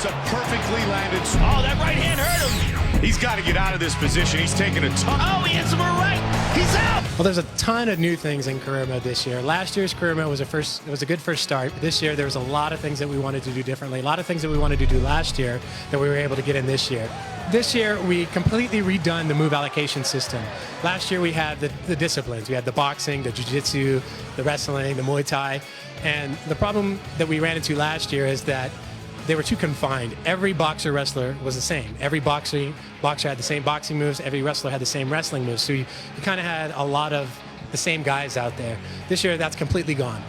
That's a perfectly landed. Oh, that right hand hurt him. He's got to get out of this position. He's taking a ton. Oh, he hits him right. He's out. Well, there's a ton of new things in career mode this year. Last year's career mode was a good first start. This year, there was a lot of things that we wanted to do differently. A lot of things that we wanted to do last year that we were able to get in this year. This year, we completely redone the move allocation system. Last year, we had the disciplines. We had the boxing, the jiu-jitsu, the wrestling, the Muay Thai. And the problem that we ran into last year is that they were too confined. Every boxer wrestler was the same. Every boxer had the same boxing moves. Every wrestler had the same wrestling moves. So you kind of had a lot of the same guys out there. This year, that's completely gone.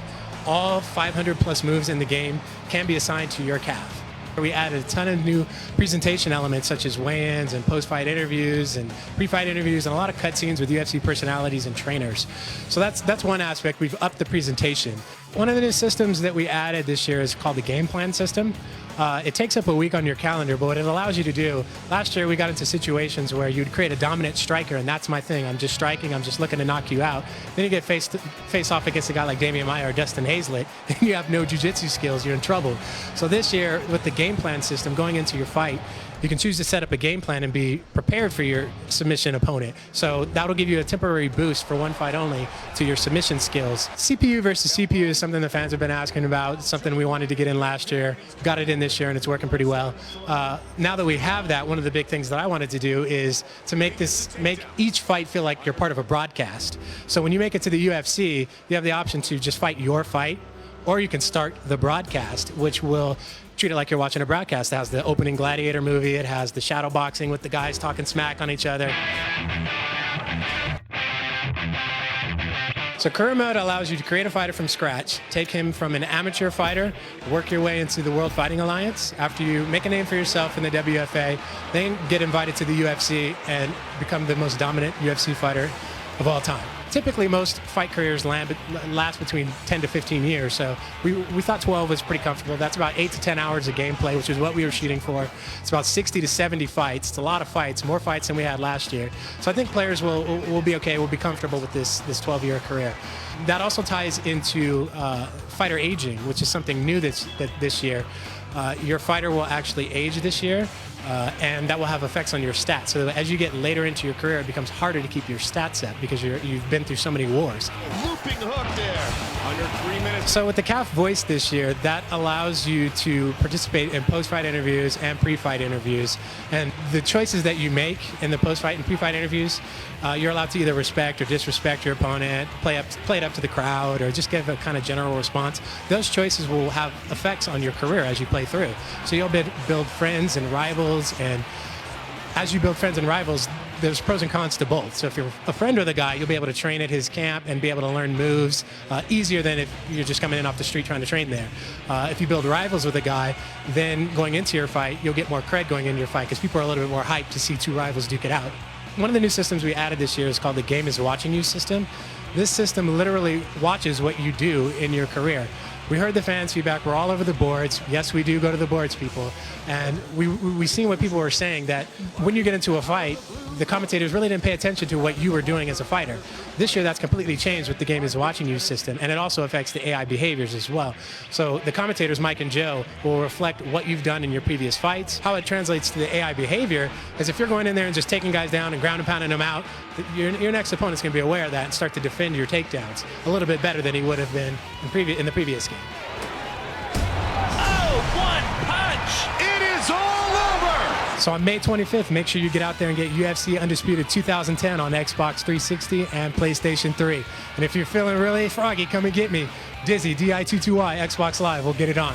All 500 plus moves in the game can be assigned to your calf. We added a ton of new presentation elements such as weigh-ins and post-fight interviews and pre-fight interviews and a lot of cutscenes with UFC personalities and trainers. So that's one aspect. We've upped the presentation. One of the new systems that we added this year is called the game plan system. It takes up a week on your calendar, but what it allows you to do, last year we got into situations where you'd create a dominant striker, and that's my thing. I'm just striking, I'm just looking to knock you out. Then you get face off against a guy like Damian Maia or Dustin Hazlett, and you have no jiu-jitsu skills, you're in trouble. So this year, with the game plan system going into your fight, you can choose to set up a game plan and be prepared for your submission opponent. So that'll give you a temporary boost for one fight only to your submission skills. CPU versus CPU is something the fans have been asking about. It's something we wanted to get in last year. Got it in this year, and it's working pretty well. Now that we have that, one of the big things that I wanted to do is to make each fight feel like you're part of a broadcast. So when you make it to the UFC, you have the option to just fight your fight, or you can start the broadcast, which will treat it like you're watching a broadcast. It has the opening Gladiator movie. It has the shadow boxing with the guys talking smack on each other. So career mode allows you to create a fighter from scratch, take him from an amateur fighter, work your way into the World Fighting Alliance. After you make a name for yourself in the WFA, then get invited to the UFC and become the most dominant UFC fighter of all time. Typically, most fight careers last between 10 to 15 years, so we thought 12 was pretty comfortable. That's about 8 to 10 hours of gameplay, which is what we were shooting for. It's about 60 to 70 fights. It's a lot of fights, more fights than we had last year. So I think players will be okay, will be comfortable with this 12-year career. That also ties into fighter aging, which is something new this year. Your fighter will actually age this year, and that will have effects on your stats. So as you get later into your career, it becomes harder to keep your stats up because you've been through so many wars. Looping hook there. Under 3 minutes. So with the calf voice this year, that allows you to participate in post-fight interviews and pre-fight interviews. And the choices that you make in the post-fight and pre-fight interviews, you're allowed to either respect or disrespect your opponent, play it up to the crowd, or just give a kind of general response. Those choices will have effects on your career as you play through. So you'll build friends and rivals, and as you build friends and rivals, there's pros and cons to both. So if you're a friend with a guy, you'll be able to train at his camp and be able to learn moves easier than if you're just coming in off the street trying to train there. If you build rivals with a guy, then going into your fight, you'll get more cred going into your fight because people are a little bit more hyped to see two rivals duke it out. One of the new systems we added this year is called the Game is Watching You system. This system literally watches what you do in your career. We heard the fans' feedback. We're all over the boards. Yes, we do go to the boards, people. And we seen what people were saying, that when you get into a fight, the commentators really didn't pay attention to what you were doing as a fighter. This year, that's completely changed with the Game is Watching You system, and it also affects the AI behaviors as well. So the commentators, Mike and Joe, will reflect what you've done in your previous fights. How it translates to the AI behavior is if you're going in there and just taking guys down and ground and pounding them out, your next opponent's going to be aware of that and start to defend your takedowns a little bit better than he would have been in the previous game. Oh, one punch! It is all over! So on May 25th, make sure you get out there and get UFC Undisputed 2010 on Xbox 360 and PlayStation 3. And if you're feeling really froggy, come and get me. Dizzy, D-I-T-T-Y, Xbox Live. We'll get it on.